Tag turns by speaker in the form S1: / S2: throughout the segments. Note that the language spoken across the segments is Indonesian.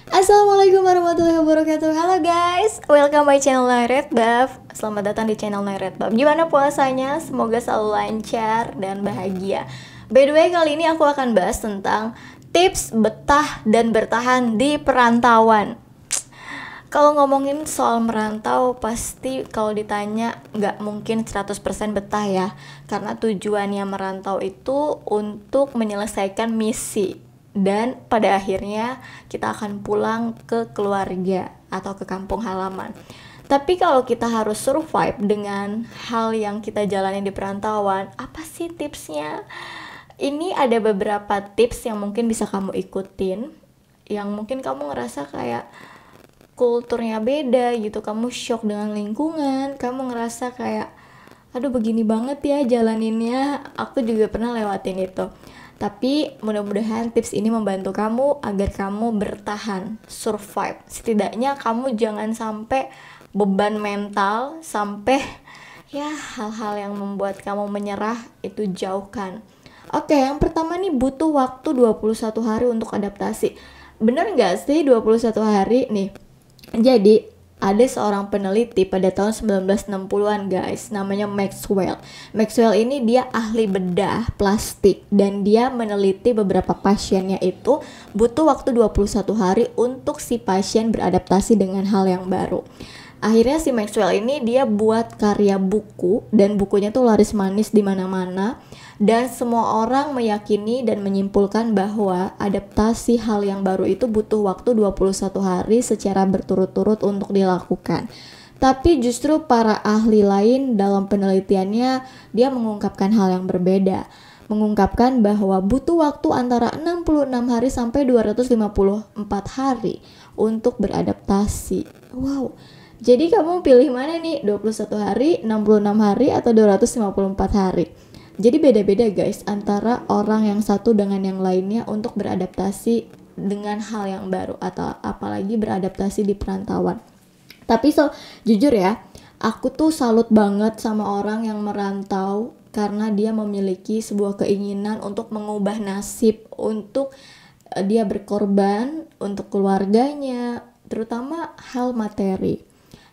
S1: Assalamualaikum warahmatullahi wabarakatuh. Halo guys, welcome my channel Nairet Bab. Selamat datang di channel Nairet Bab. Gimana puasanya? Semoga selalu lancar dan bahagia. By the way, kali ini aku akan bahas tentang tips betah dan bertahan di perantauan. Kalau ngomongin soal merantau, pasti kalau ditanya nggak mungkin 100% betah ya. Karena tujuannya merantau itu untuk menyelesaikan misi. Dan pada akhirnya kita akan pulang ke keluarga atau ke kampung halaman. Tapi kalau kita harus survive dengan hal yang kita jalani di perantauan, apa sih tipsnya? Ini ada beberapa tips yang mungkin bisa kamu ikutin, yang mungkin kamu ngerasa kayak kulturnya beda gitu, kamu shock dengan lingkungan, kamu ngerasa kayak aduh begini banget ya jalaninnya, aku juga pernah lewatin itu. Tapi mudah-mudahan tips ini membantu kamu agar kamu bertahan, survive. Setidaknya kamu jangan sampai beban mental, sampai ya hal-hal yang membuat kamu menyerah itu jauhkan. Oke, yang pertama nih butuh waktu 21 hari untuk adaptasi. Bener nggak sih 21 hari nih? Jadi ada seorang peneliti pada tahun 1960-an guys, namanya Maxwell. Maxwell ini dia ahli bedah plastik dan dia meneliti beberapa pasiennya itu butuh waktu 21 hari untuk si pasien beradaptasi dengan hal yang baru. Akhirnya si Maxwell ini dia buat karya buku dan bukunya tuh laris manis di mana-mana dan semua orang meyakini dan menyimpulkan bahwa adaptasi hal yang baru itu butuh waktu 21 hari secara berturut-turut untuk dilakukan. Tapi justru para ahli lain dalam penelitiannya dia mengungkapkan hal yang berbeda. Mengungkapkan bahwa butuh waktu antara 66 hari sampai 254 hari untuk beradaptasi. Wow. Jadi kamu pilih mana nih? 21 hari, 66 hari, atau 254 hari? Jadi beda-beda guys antara orang yang satu dengan yang lainnya untuk beradaptasi dengan hal yang baru atau apalagi beradaptasi di perantauan. Tapi jujur ya, aku tuh salut banget sama orang yang merantau karena dia memiliki sebuah keinginan untuk mengubah nasib, untuk dia berkorban untuk keluarganya, terutama hal materi.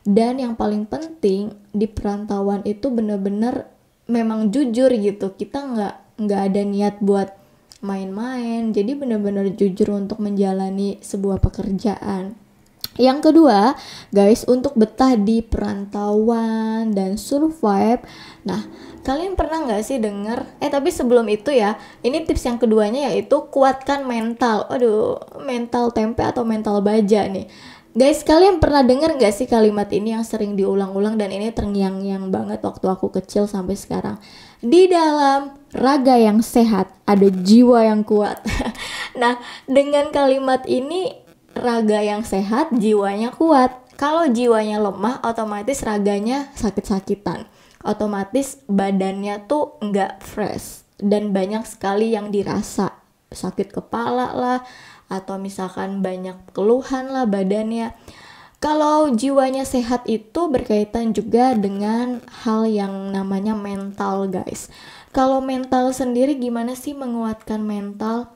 S1: Dan yang paling penting di perantauan itu benar-benar memang jujur gitu. Kita nggak ada niat buat main-main. Jadi benar-benar jujur untuk menjalani sebuah pekerjaan. Yang kedua, guys, untuk betah di perantauan dan survive. Nah, kalian pernah nggak sih dengar? Tapi sebelum itu ya, ini tips yang keduanya yaitu kuatkan mental. Aduh, mental tempe atau mental baja nih. Guys, kalian pernah dengar gak sih kalimat ini yang sering diulang-ulang dan ini terngiang-ngiang banget waktu aku kecil sampai sekarang. Di dalam raga yang sehat ada jiwa yang kuat. Nah, dengan kalimat ini raga yang sehat, jiwanya kuat. Kalau jiwanya lemah, otomatis raganya sakit-sakitan. Otomatis badannya tuh nggak fresh dan banyak sekali yang dirasa. Sakit kepala lah, atau misalkan banyak keluhan lah badannya. Kalau jiwanya sehat itu berkaitan juga dengan hal yang namanya mental guys. Kalau mental sendiri gimana sih menguatkan mental?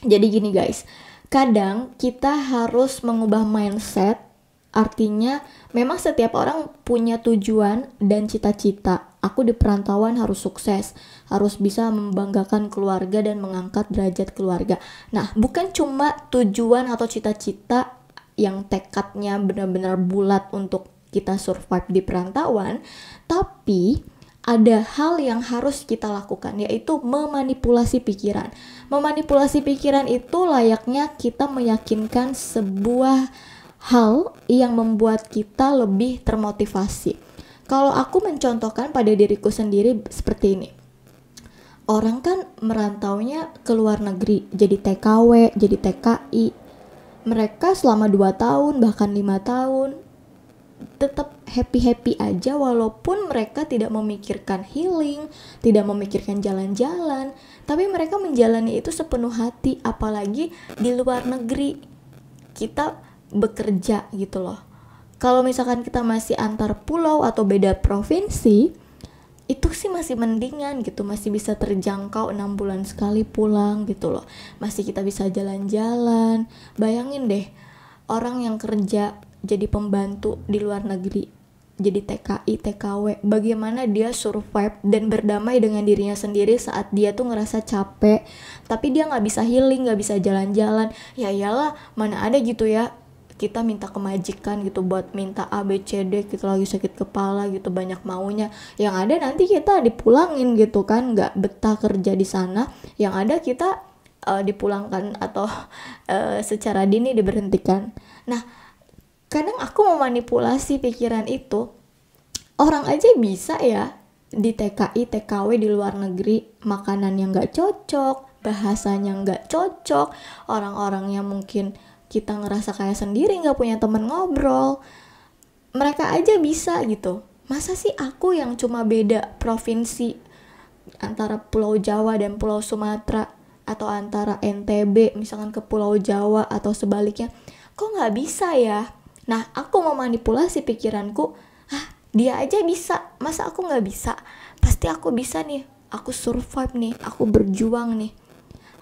S1: Jadi gini guys, kadang kita harus mengubah mindset. Artinya memang setiap orang punya tujuan dan cita-cita. Aku di perantauan harus sukses, harus bisa membanggakan keluarga dan mengangkat derajat keluarga. Nah, bukan cuma tujuan atau cita-cita yang tekadnya benar-benar bulat untuk kita survive di perantauan, tapi ada hal yang harus kita lakukan, yaitu memanipulasi pikiran. Memanipulasi pikiran itu layaknya kita meyakinkan sebuah hal yang membuat kita lebih termotivasi. Kalau aku mencontohkan pada diriku sendiri seperti ini. Orang kan merantaunya ke luar negeri, jadi TKW, jadi TKI. Mereka selama 2 tahun, bahkan 5 tahun, tetap happy-happy aja walaupun mereka tidak memikirkan healing, tidak memikirkan jalan-jalan. Tapi mereka menjalani itu sepenuh hati, apalagi di luar negeri. Kita bekerja gitu loh. Kalau misalkan kita masih antar pulau atau beda provinsi, itu sih masih mendingan gitu, masih bisa terjangkau 6 bulan sekali pulang gitu loh. Masih kita bisa jalan-jalan. Bayangin deh, orang yang kerja jadi pembantu di luar negeri, jadi TKI, TKW, bagaimana dia survive dan berdamai dengan dirinya sendiri saat dia tuh ngerasa capek, tapi dia nggak bisa healing, nggak bisa jalan-jalan. Ya iyalah, mana ada gitu ya kita minta ke majikan gitu buat minta A B C D, kita lagi sakit kepala gitu, banyak maunya. Yang ada nanti kita dipulangin gitu kan, nggak betah kerja di sana. Yang ada kita dipulangkan atau secara dini diberhentikan. Nah, kadang aku memanipulasi pikiran itu. Orang aja bisa ya di TKI, TKW di luar negeri, makanan yang nggak cocok, bahasanya nggak cocok, orang-orangnya mungkin kita ngerasa kayak sendiri, nggak punya temen ngobrol. Mereka aja bisa gitu. Masa sih aku yang cuma beda provinsi antara Pulau Jawa dan Pulau Sumatera, atau antara NTB misalkan ke Pulau Jawa atau sebaliknya, kok nggak bisa ya? Nah, aku mau manipulasi pikiranku, dia aja bisa, masa aku nggak bisa? Pasti aku bisa nih, aku survive nih, aku berjuang nih.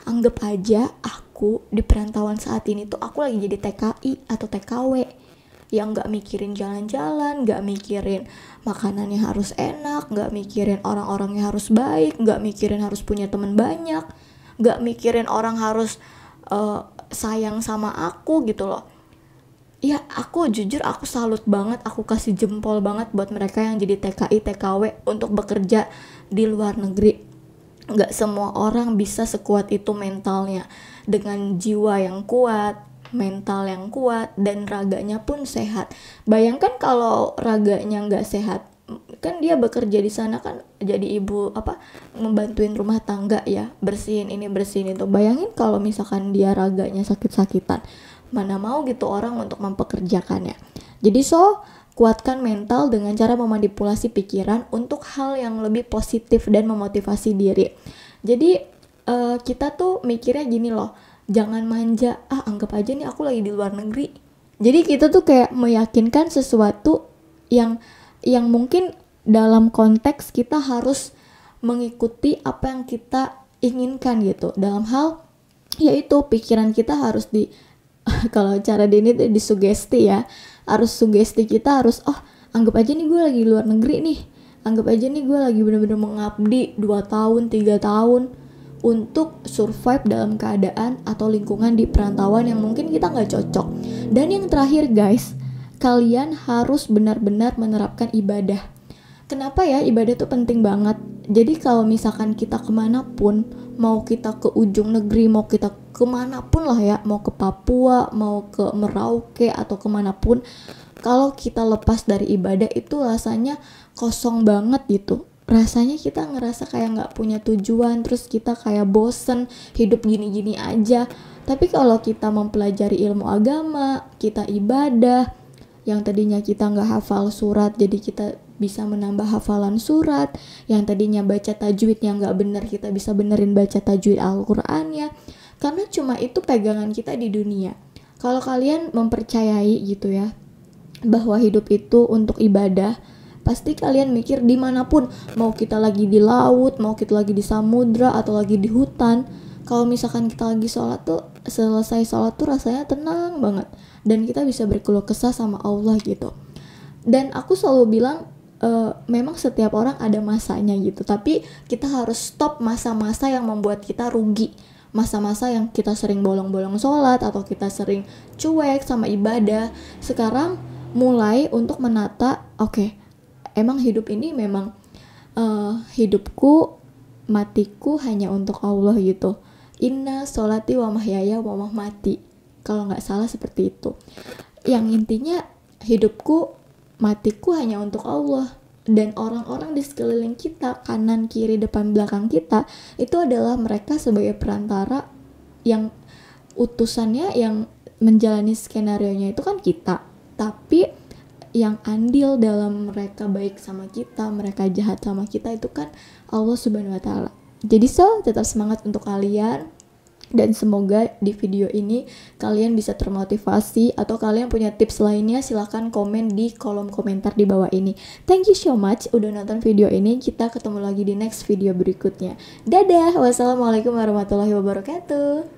S1: Anggap aja aku di perantauan saat ini tuh aku lagi jadi TKI atau TKW yang nggak mikirin jalan-jalan, nggak mikirin makanannya harus enak, nggak mikirin orang-orangnya harus baik, nggak mikirin harus punya teman banyak, nggak mikirin orang harus sayang sama aku gitu loh. Ya, aku jujur aku salut banget, aku kasih jempol banget buat mereka yang jadi TKI, TKW untuk bekerja di luar negeri. Nggak semua orang bisa sekuat itu mentalnya, dengan jiwa yang kuat, mental yang kuat, dan raganya pun sehat. Bayangkan kalau raganya nggak sehat, kan dia bekerja di sana kan jadi ibu membantuin rumah tangga ya, bersihin ini bersihin itu. Bayangin kalau misalkan dia raganya sakit-sakitan, mana mau gitu orang untuk mempekerjakannya. Jadi kuatkan mental dengan cara memanipulasi pikiran untuk hal yang lebih positif dan memotivasi diri. Jadi kita tuh mikirnya gini loh, jangan manja, anggap aja nih aku lagi di luar negeri. Jadi kita tuh kayak meyakinkan sesuatu yang mungkin dalam konteks kita harus mengikuti apa yang kita inginkan gitu. Dalam hal yaitu pikiran kita harus kalau cara Denny itu disugesti ya, harus sugesti kita harus anggap aja nih gue lagi di luar negeri nih, anggap aja nih gue lagi bener-bener mengabdi 2 tahun 3 tahun untuk survive dalam keadaan atau lingkungan di perantauan yang mungkin kita nggak cocok. Dan yang terakhir guys, kalian harus benar-benar menerapkan ibadah. Kenapa ya ibadah tuh penting banget? Jadi kalau misalkan kita kemanapun, mau kita ke ujung negeri, mau kita kemanapun lah ya, mau ke Papua, mau ke Merauke atau kemanapun, kalau kita lepas dari ibadah itu rasanya kosong banget gitu. Rasanya kita ngerasa kayak gak punya tujuan, terus kita kayak bosen, hidup gini-gini aja. Tapi kalau kita mempelajari ilmu agama, kita ibadah, yang tadinya kita gak hafal surat, jadi kita bisa menambah hafalan surat. Yang tadinya baca tajwid yang gak bener, kita bisa benerin baca tajwid Al-Qur'annya. Karena cuma itu pegangan kita di dunia. Kalau kalian mempercayai gitu ya, bahwa hidup itu untuk ibadah, pasti kalian mikir dimanapun, mau kita lagi di laut, mau kita lagi di samudra atau lagi di hutan, kalau misalkan kita lagi sholat tuh, selesai sholat tuh rasanya tenang banget, dan kita bisa berkeluh kesah sama Allah gitu. Dan aku selalu bilang memang setiap orang ada masanya gitu, tapi kita harus stop masa-masa yang membuat kita rugi, masa-masa yang kita sering bolong-bolong sholat atau kita sering cuek sama ibadah. Sekarang mulai untuk menata, emang hidup ini memang hidupku, matiku hanya untuk Allah gitu. Inna sholati wa mahyaya wa mamati, kalau nggak salah seperti itu. Yang intinya hidupku, matiku hanya untuk Allah. Dan orang-orang di sekeliling kita, kanan, kiri, depan, belakang kita, itu adalah mereka sebagai perantara yang utusannya yang menjalani skenario-nya itu kan kita. Tapi yang andil dalam mereka baik sama kita, mereka jahat sama kita, itu kan Allah Subhanahu wa Ta'ala. Jadi tetap semangat untuk kalian. Dan semoga di video ini kalian bisa termotivasi, atau kalian punya tips lainnya silahkan komen di kolom komentar di bawah ini. Thank you so much udah nonton video ini. Kita ketemu lagi di next video berikutnya. Dadah, wassalamualaikum warahmatullahi wabarakatuh.